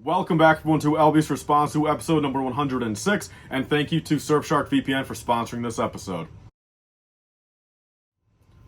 Welcome back everyone to LBS Response To episode number 106, and thank you to Surfshark VPN for sponsoring this episode.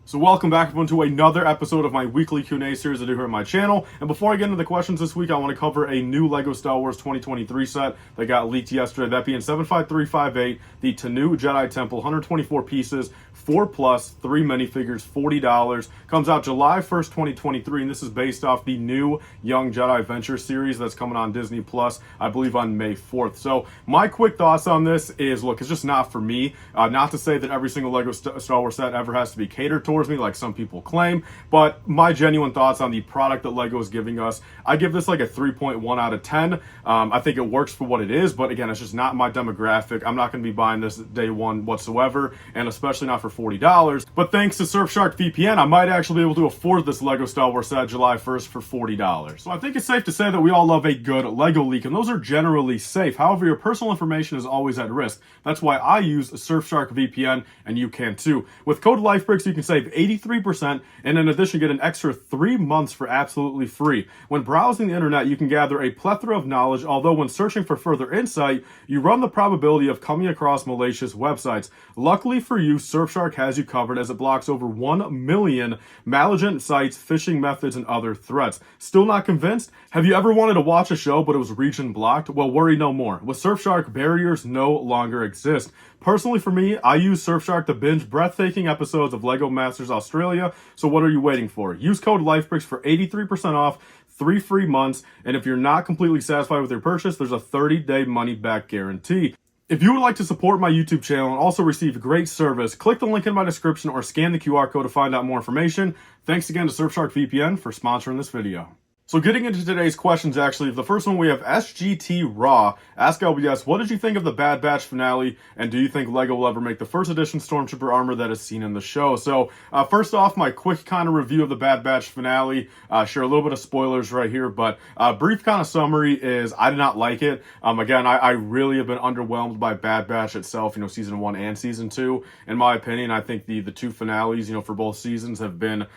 So welcome back everyone to another episode of my weekly Q&A series I do here on my channel. And before I get into the questions this week, I want to cover a new LEGO Star Wars 2023 set that got leaked yesterday. That being 75358, the Tenoo Jedi Temple, 124 pieces, 4+, 3 minifigures, $40. Comes out July 1st, 2023, and this is based off the new Young Jedi Adventure series that's coming on Disney Plus, I believe on May 4th. So my quick thoughts on this is, look, it's just not for me. Not to say that every single LEGO Star Wars set ever has to be catered towards me like some people claim, but my genuine thoughts on the product that LEGO is giving us, I give this like a 3.1 out of 10. I think it works for what it is, but again, it's just not my demographic. I'm not going to be buying this day one whatsoever, and especially not for $40. But thanks to Surfshark VPN, I might actually be able to afford this LEGO Star Wars set July 1st for $40. So I think it's safe to say that we all love a good LEGO leak, and those are generally safe. However, your personal information is always at risk. That's why I use Surfshark VPN, and you can too. With code LifeBricks, you can save 83%, and in addition, get an extra 3 months for absolutely free. When browsing the internet, you can gather a plethora of knowledge, although when searching for further insight, you run the probability of coming across malicious websites. Luckily for you, Surfshark has you covered as it blocks over 1 million maligent sites, phishing methods, and other threats. Still not convinced? Have you ever wanted to watch a show but it was region blocked? Well, worry no more. With Surfshark, barriers no longer exist. Personally for me, I use Surfshark to binge breathtaking episodes of LEGO Masters Australia, so what are you waiting for? Use code LifeBricks for 83% off, 3 free months, and if you're not completely satisfied with your purchase, there's a 30-day money-back guarantee. If you would like to support my YouTube channel and also receive great service, click the link in my description or scan the QR code to find out more information. Thanks again to Surfshark VPN for sponsoring this video. So getting into today's questions, actually, the first one we have SGT Raw. Ask LBS, what did you think of the Bad Batch finale, and do you think LEGO will ever make the first edition Stormtrooper armor that is seen in the show? So first off, my quick kind of review of the Bad Batch finale. Share a little bit of spoilers right here, but brief kind of summary is I did not like it. Again, I really have been underwhelmed by Bad Batch itself, season 1 and season 2. In my opinion, I think the two finales, for both seasons have been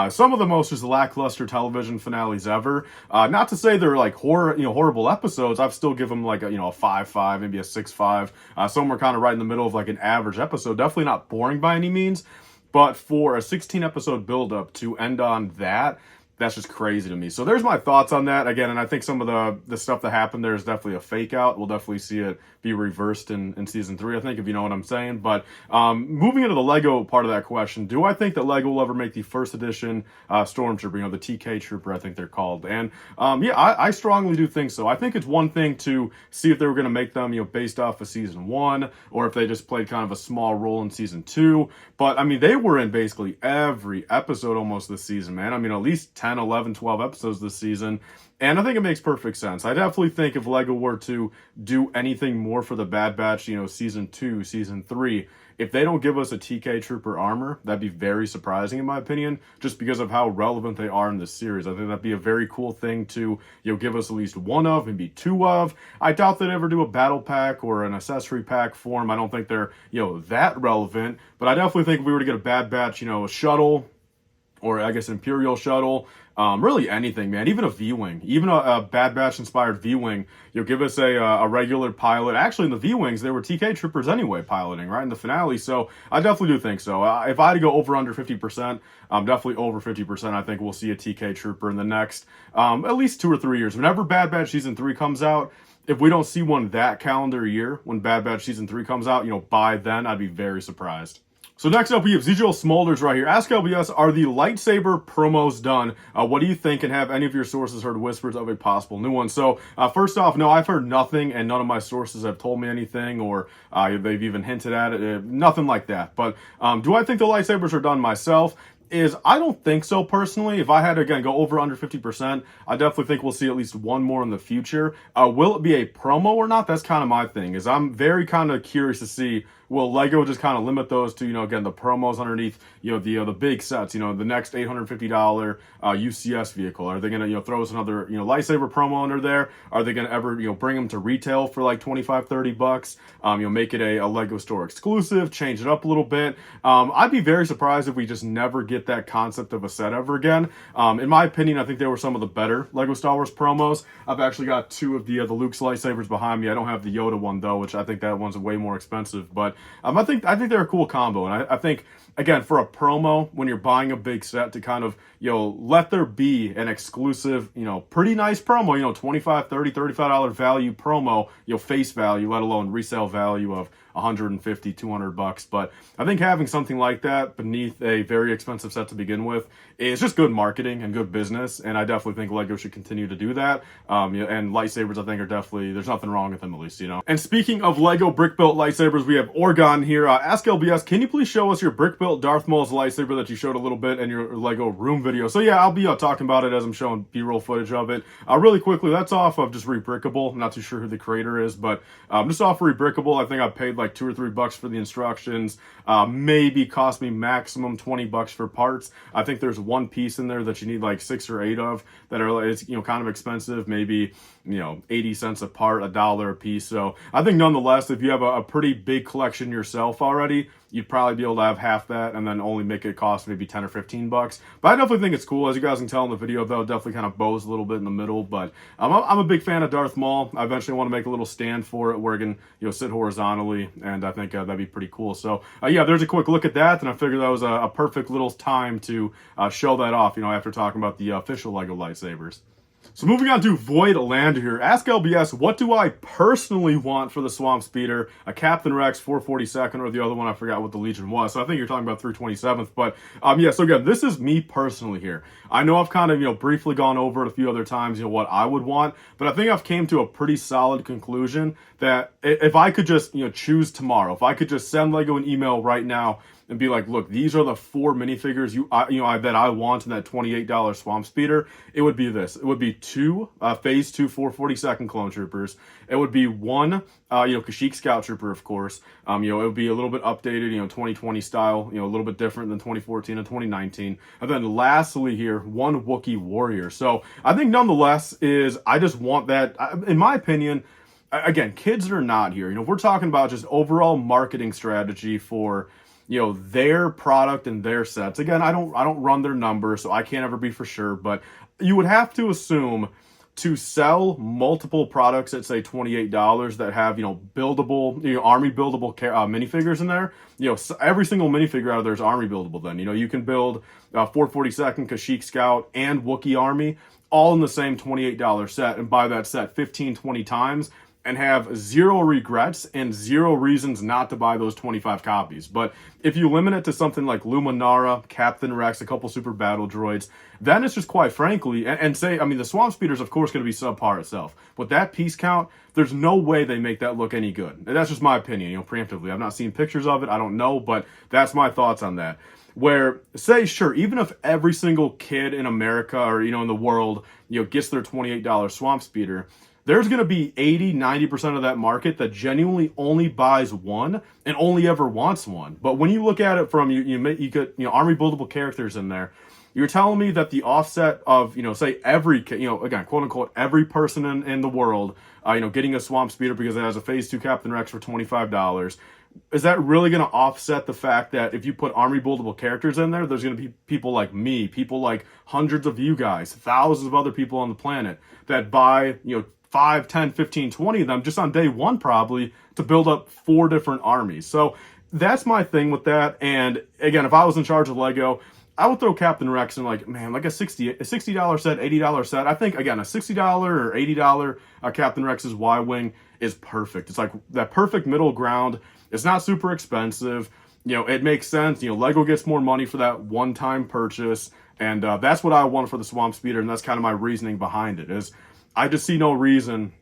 some of the most just lackluster television finales ever. Not to say they're like horrible episodes. I've still give them like a 5.5, maybe a 6.5. Somewhere kind of right in the middle of like an average episode. Definitely not boring by any means, but for a 16 episode build-up to end on that's just crazy to me. So there's my thoughts on that. Again, and I think some of the stuff that happened there is definitely a fake out. We'll definitely see it be reversed in season 3, I think, if you know what I'm saying. But moving into the LEGO part of that question, do I think that LEGO will ever make the first edition Stormtrooper, the TK Trooper, I think they're called. And yeah, I strongly do think so. I think it's one thing to see if they were going to make them, based off of season 1, or if they just played kind of a small role in season 2. But I mean, they were in basically every episode almost this season, man. I mean, at least 10, 11, 12 episodes this season. And I think it makes perfect sense. I definitely think if LEGO were to do anything more for the Bad Batch, season 2, season 3, if they don't give us a TK Trooper armor, that'd be very surprising in my opinion, just because of how relevant they are in this series. I think that'd be a very cool thing to, give us at least one of, maybe 2 of. I doubt they'd ever do a battle pack or an accessory pack for them. I don't think they're, that relevant, but I definitely think if we were to get a Bad Batch, a shuttle, or I guess Imperial shuttle, really anything, man. Even a V-Wing, even a Bad Batch inspired V-Wing, give us a regular pilot. Actually, in the V-Wings, they were TK Troopers anyway piloting, right, in the finale. So I definitely do think so. If I had to go over under 50%, definitely over 50%, I think we'll see a TK Trooper in the next at least 2 or 3 years. Whenever Bad Batch Season 3 comes out, if we don't see one that calendar year, when Bad Batch Season 3 comes out, by then, I'd be very surprised. So next up, we have ZGL Smolders right here. Ask LBS, are the lightsaber promos done? What do you think, and have any of your sources heard whispers of a possible new one? So first off, no, I've heard nothing, and none of my sources have told me anything, or they've even hinted at it. Nothing like that. But do I think the lightsabers are done myself? I don't think so personally. If I had to, again, go over under 50%, I definitely think we'll see at least one more in the future. Will it be a promo or not? That's kind of my thing, I'm very kind of curious to see will Lego just kind of limit those to, again, the promos underneath, the big sets, the next $850 UCS vehicle? Are they going to, throw us another, lightsaber promo under there? Are they going to ever, bring them to retail for like 25, 30 bucks? Make it a Lego store exclusive, change it up a little bit. I'd be very surprised if we just never get that concept of a set ever again. In my opinion, I think they were some of the better Lego Star Wars promos. I've actually got two of the Luke's lightsabers behind me. I don't have the Yoda one though, which I think that one's way more expensive. But I think they're a cool combo, and I think, again, for a promo, when you're buying a big set, to kind of, let there be an exclusive, pretty nice promo, $25, $30, $35 value promo, face value, let alone resale value of 150, 200 bucks. But I think having something like that beneath a very expensive set to begin with is just good marketing and good business. And I definitely think Lego should continue to do that. And lightsabers, I think, are definitely, there's nothing wrong with them, at least, And speaking of Lego brick built lightsabers, we have Orgon here. Ask LBS, can you please show us your brick built Darth Maul's lightsaber that you showed a little bit in your Lego room video? So yeah, I'll be talking about it as I'm showing B-roll footage of it. Really quickly, that's off of just Rebrickable. I'm not too sure who the creator is, but just off Rebrickable. I think I paid like $2 or $3 for the instructions. Maybe cost me maximum 20 bucks for parts. I think there's one piece in there that you need like 6 or 8 of that are, it's, kind of expensive, maybe, 80 cents a part, $1 a piece. So I think nonetheless, if you have a pretty big collection yourself already, you'd probably be able to have half that and then only make it cost maybe 10 or 15 bucks. But I definitely think it's cool. As you guys can tell in the video, though, definitely kind of bows a little bit in the middle. But I'm a big fan of Darth Maul. I eventually want to make a little stand for it where it can, sit horizontally, and I think that'd be pretty cool. So yeah, there's a quick look at that, and I figured that was a perfect little time to show that off, after talking about the official Lego lightsabers. So moving on to Void Lander here. Ask LBS, what do I personally want for the Swamp Speeder? A Captain Rex 442nd, or the other one, I forgot what the Legion was. So I think you're talking about 327th. But yeah, so again, this is me personally here. I know I've kind of, briefly gone over it a few other times, what I would want. But I think I've came to a pretty solid conclusion that if I could just, choose tomorrow, if I could just send Lego an email right now and be like, look, these are the 4 minifigures that I want in that $28 Swamp Speeder, it would be this. It would be 2 Phase 2 442nd Clone Troopers. It would be 1 Kashyyyk Scout Trooper, of course. It would be a little bit updated, 2020 style, a little bit different than 2014 and 2019. And then lastly here, 1 Wookiee Warrior. So I think nonetheless I just want that, in my opinion. Again, kids are not here. If we're talking about just overall marketing strategy for, their product and their sets. Again, I don't run their numbers, so I can't ever be for sure, but you would have to assume to sell multiple products at, say, $28 that have, buildable, army buildable minifigures in there. Every single minifigure out of there is army buildable then. You can build 442nd Kashyyyk Scout and Wookiee Army all in the same $28 set and buy that set 15, 20 times and have 0 regrets and 0 reasons not to buy those 25 copies. But if you limit it to something like Luminara, Captain Rex, a couple super battle droids, then it's just, quite frankly, and say, the Swamp Speeder's of course going to be subpar itself. With that piece count, there's no way they make that look any good. And that's just my opinion, preemptively. I've not seen pictures of it, I don't know, but that's my thoughts on that. Where, say, sure, even if every single kid in America or, in the world, gets their $28 Swamp Speeder, there's going to be 80, 90% of that market that genuinely only buys one and only ever wants one. But when you look at it from, you get, army buildable characters in there, you're telling me that the offset of, say every, again, quote unquote, every person in the world, getting a Swamp Speeder because it has a Phase 2 Captain Rex for $25, is that really going to offset the fact that if you put army buildable characters in there, there's going to be people like me, people like hundreds of you guys, thousands of other people on the planet that buy, 5, 10, 15, 20 of them just on day one probably to build up 4 different armies. So that's my thing with that. And again, if I was in charge of Lego, I would throw Captain Rex in like a $60 set, $80 set. I think, again, a $60 or $80 Captain Rex's Y-Wing is perfect. It's like that perfect middle ground. It's not super expensive. It makes sense. Lego gets more money for that one-time purchase. And that's what I want for the Swamp Speeder. And that's kind of my reasoning behind it is I just see no reason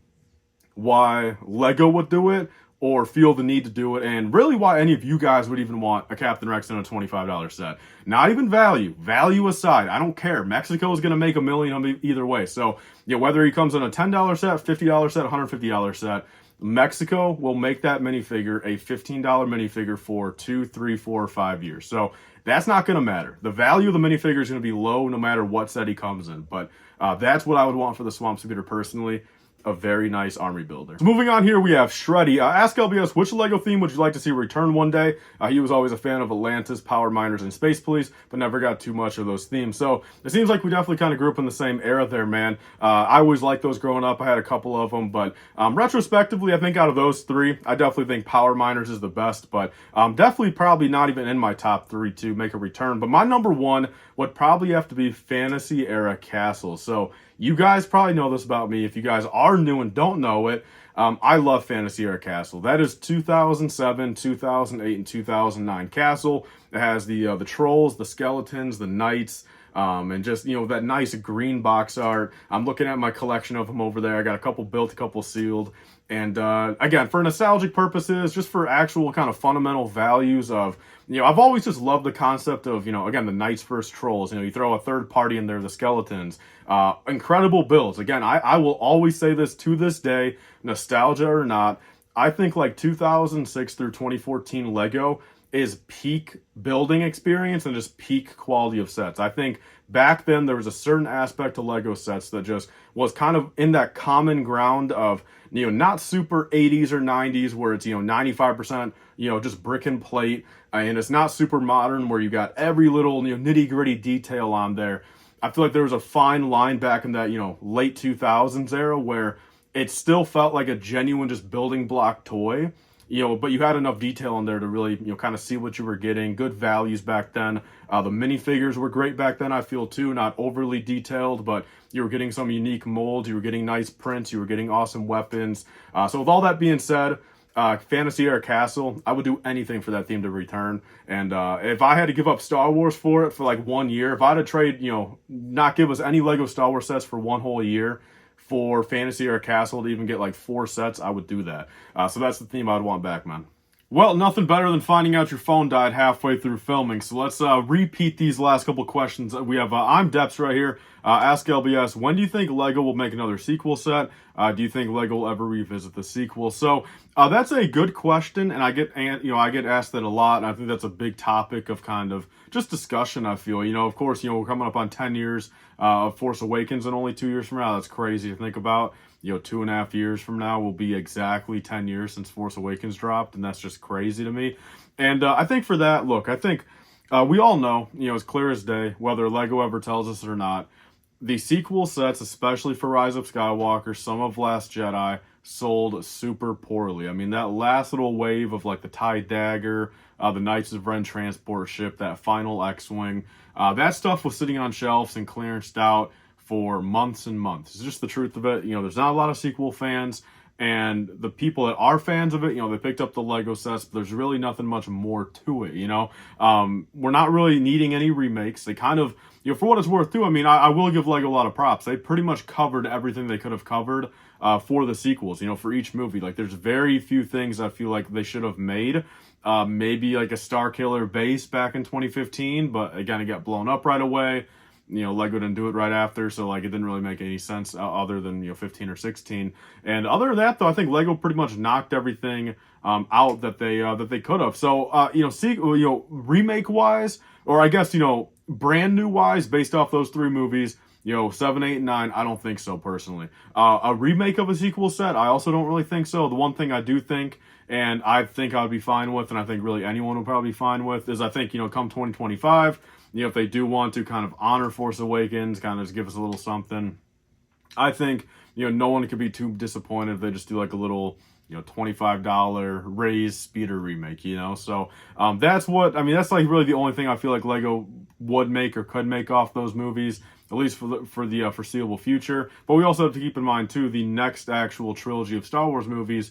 why Lego would do it or feel the need to do it, and really why any of you guys would even want a Captain Rex in a $25 set. Not even value aside, I don't care. Mexico is going to make $1 million either way. So, whether he comes in a $10 set, $50 set, $150 set, Mexico will make that minifigure a $15 minifigure for 2, 3, 4, or 5 years. So that's not going to matter. The value of the minifigure is going to be low no matter what set he comes in. But that's what I would want for the Swamp Speeder personally. A very nice army builder. So moving on here, we have Shreddy. Ask LBS, which Lego theme would you like to see return one day? He was always a fan of Atlantis, Power Miners, and Space Police, but never got too much of those themes. So it seems like we definitely kind of grew up in the same era there, man. I always liked those growing up. I had a couple of them, but retrospectively, I think out of those three, I definitely think Power Miners is the best, but definitely probably not even in my top 3 to make a return. But my number 1 would probably have to be Fantasy Era Castle. So you guys probably know this about me. If you guys are new and don't know it, I love Fantasy Era Castle. That is 2007, 2008, and 2009 Castle. It has the trolls, the skeletons, the knights, and just, that nice green box art. I'm looking at my collection of them over there. I got a couple built, a couple sealed. And again, for nostalgic purposes, just for actual kind of fundamental values of, I've always just loved the concept of, again, the Knights versus Trolls. You throw a third party in there, the Skeletons. Incredible builds. Again, I will always say this to this day, nostalgia or not, I think like 2006 through 2014 Lego is peak building experience and just peak quality of sets. I think back then there was a certain aspect to Lego sets that just was kind of in that common ground of, not super 80s or 90s where it's, 95%, just brick and plate. And it's not super modern where you got every little, nitty gritty detail on there. I feel like there was a fine line back in that, late 2000s era where it still felt like a genuine just building block toy. But you had enough detail in there to really, kind of see what you were getting. Good values back then. The minifigures were great back then, I feel, too. Not overly detailed, but you were getting some unique molds. You were getting nice prints. You were getting awesome weapons. So with all that being said, Fantasy Era Castle, I would do anything for that theme to return. And if I had to give up Star Wars for it for like 1 year, if I had to trade, not give us any Lego Star Wars sets for 1 whole year, for Fantasy Era Castle to even get like 4 sets, I would do that. So that's the theme I'd want back, man. Well, nothing better than finding out your phone died halfway through filming. So let's repeat these last couple questions. We have, I'm Deps right here. Ask LBS, when do you think Lego will make another sequel set? Do you think Lego will ever revisit the sequel? So that's a good question, and I get asked that a lot, and I think that's a big topic of kind of just discussion, I feel. Of course, we're coming up on 10 years of Force Awakens, and only 2 years from now. That's crazy to think about. 2.5 years from now will be exactly 10 years since Force Awakens dropped, and that's just crazy to me. And I think for that, look, I think we all know, as clear as day, whether Lego ever tells us it or not, the sequel sets, especially for Rise of Skywalker, some of Last Jedi, sold super poorly. I mean, that last little wave of like the TIE Dagger, the Knights of Ren transport ship, that final X-Wing, that stuff was sitting on shelves and clearanced out for months and months. It's just the truth of it. There's not a lot of sequel fans, and the people that are fans of it, they picked up the Lego sets, but there's really nothing much more to it, We're not really needing any remakes. They kind of, for what it's worth too, I mean, I will give Lego a lot of props. They pretty much covered everything they could have covered for the sequels, for each movie. Like, there's very few things I feel like they should have made. Maybe like a Star Killer base back in 2015, but again, it got blown up right away. Lego didn't do it right after, so like it didn't really make any sense other than 15 or 16. And other than that, though, I think Lego pretty much knocked everything out that they could have. So remake wise, or I guess brand new wise, based off those 3 movies, 7, 8, and 9, I don't think so personally. A remake of a sequel set, I also don't really think so. The one thing I do think, and I think I'd be fine with, and I think really anyone would probably be fine with, is I think come 2025. If they do want to kind of honor Force Awakens, kind of just give us a little something, I think, no one could be too disappointed if they just do like a little, $25 raised speeder remake, So that's that's like really the only thing I feel like Lego would make or could make off those movies, at least for the foreseeable future. But we also have to keep in mind, too, the next actual trilogy of Star Wars movies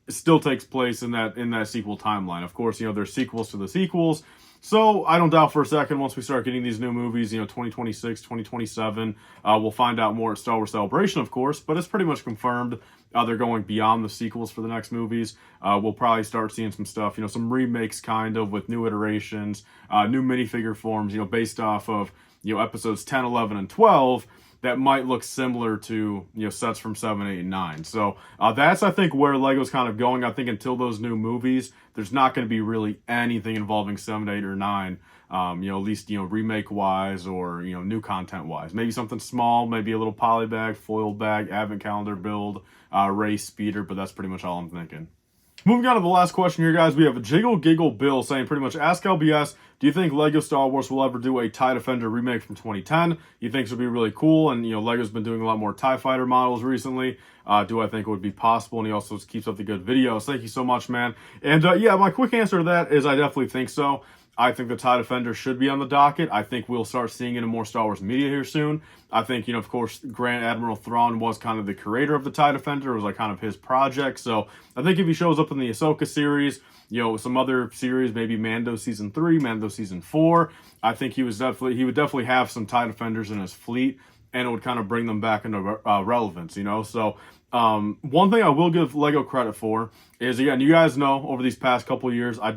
still takes place in that sequel timeline. Of course, there's sequels to the sequels. So I don't doubt for a second once we start getting these new movies, 2026, 2027, we'll find out more at Star Wars Celebration, of course, but it's pretty much confirmed. They're going beyond the sequels for the next movies. We'll probably start seeing some stuff, some remakes kind of with new iterations, new minifigure forms, based off of, episodes 10, 11, and 12 that might look similar to, sets from 7, 8, and 9. So that's, I think, where LEGO's kind of going. I think until those new movies, there's not going to be really anything involving 7, 8, or 9, at least, remake-wise or, new content-wise. Maybe something small, maybe a little poly bag, foil bag, advent calendar build, race speeder, but that's pretty much all I'm thinking. Moving on to the last question here, guys, we have a Jiggle Giggle Bill saying pretty much, ask LBS, do you think LEGO Star Wars will ever do a TIE Defender remake from 2010? You think it would be really cool? And, LEGO's been doing a lot more TIE Fighter models recently. Do I think it would be possible? And he also keeps up the good videos. Thank you so much, man. And, yeah, my quick answer to that is I definitely think so. I think the TIE Defender should be on the docket. I think we'll start seeing it in more Star Wars media here soon. I think, of course, Grand Admiral Thrawn was kind of the creator of the TIE Defender. It was like kind of his project. So I think if he shows up in the Ahsoka series, some other series, maybe Mando Season 3, Mando Season 4, I think he would definitely have some TIE Defenders in his fleet, and it would kind of bring them back into relevance, So one thing I will give LEGO credit for is, again, you guys know over these past couple years, I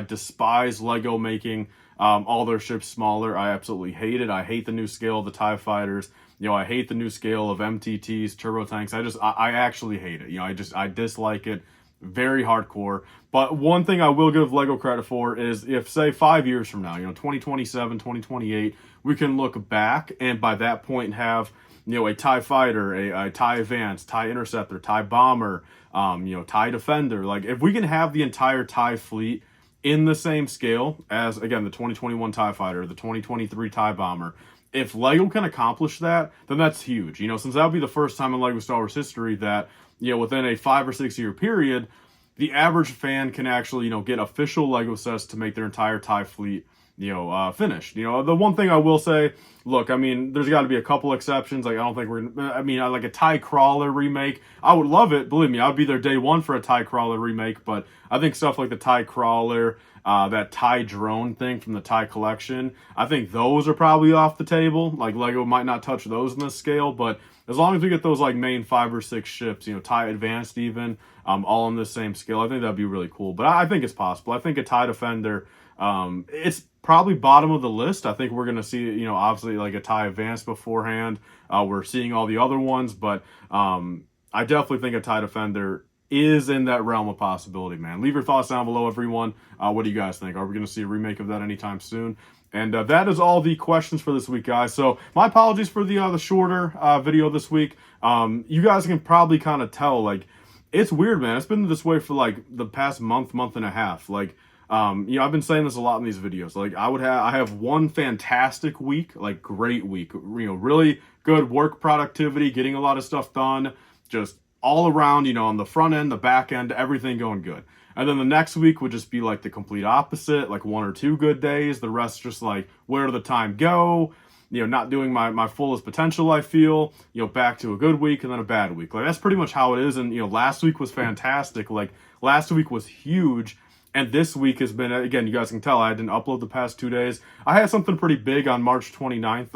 despise LEGO making all their ships smaller. I absolutely hate it. I hate the new scale of the TIE fighters. I hate the new scale of MTTs, turbo tanks. I actually hate it. I dislike it very hardcore. But one thing I will give LEGO credit for is if, say, 5 years from now, 2027, 2028, we can look back and by that point have, a TIE Fighter, a TIE Advance, TIE Interceptor, TIE Bomber, TIE Defender. Like, if we can have the entire TIE fleet in the same scale as, again, the 2021 TIE Fighter, the 2023 TIE Bomber, if LEGO can accomplish that, then that's huge. Since that would be the first time in LEGO Star Wars history that, within a 5 or 6 year period, the average fan can actually, get official LEGO sets to make their entire TIE fleet, finished. The one thing I will say, look, there's got to be a couple exceptions. Like, I don't think like a TIE Crawler remake, I would love it. Believe me, I would be there day one for a TIE Crawler remake, but I think stuff like the TIE Crawler, that TIE drone thing from the TIE collection, I think those are probably off the table. Like, LEGO might not touch those in this scale, but as long as we get those like main 5 or 6 ships, TIE Advanced even, all on the same scale, I think that'd be really cool. But I think it's possible. I think a TIE Defender, it's probably bottom of the list. I think we're going to see, obviously like a TIE Advanced beforehand. We're seeing all the other ones, but I definitely think a TIE Defender is in that realm of possibility, man. Leave your thoughts down below, everyone. What do you guys think? Are we going to see a remake of that anytime soon? And that is all the questions for this week, guys. So my apologies for the shorter video this week. You guys can probably kind of tell, like, it's weird, man. It's been this way for like the past month and a half. Like, I've been saying this a lot in these videos. Like, I have one fantastic week, like great week, really good work productivity, getting a lot of stuff done, just all around, on the front end, the back end, everything going good. And then the next week would just be like the complete opposite, like 1 or 2 good days. The rest just like, where did the time go? Not doing my fullest potential, I feel, back to a good week and then a bad week. Like, that's pretty much how it is. And, last week was fantastic. Like, last week was huge. And this week has been, again, you guys can tell, I didn't upload the past 2 days. I had something pretty big on March 29th,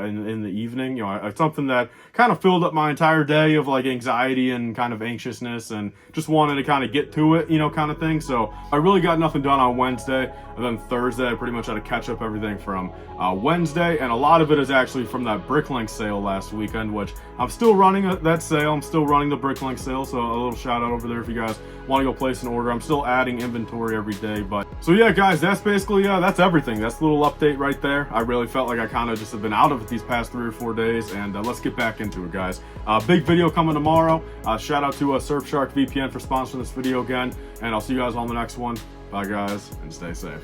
in the evening. It's something that kind of filled up my entire day of, like, anxiety and kind of anxiousness and just wanted to kind of get to it, kind of thing. So I really got nothing done on Wednesday. And then Thursday, I pretty much had to catch up everything from Wednesday. And a lot of it is actually from that Bricklink sale last weekend, which I'm still running that sale. I'm still running the Bricklink sale. So a little shout out over there if you guys want to go place an order. I'm still adding inventory every day. But so yeah, guys, that's basically, that's everything. That's a little update right there. I really felt like I kind of just have been out of it these past 3 or 4 days. And let's get back into it, guys. Big video coming tomorrow. Shout out to Surfshark VPN for sponsoring this video again. And I'll see you guys on the next one. Bye, guys, and stay safe.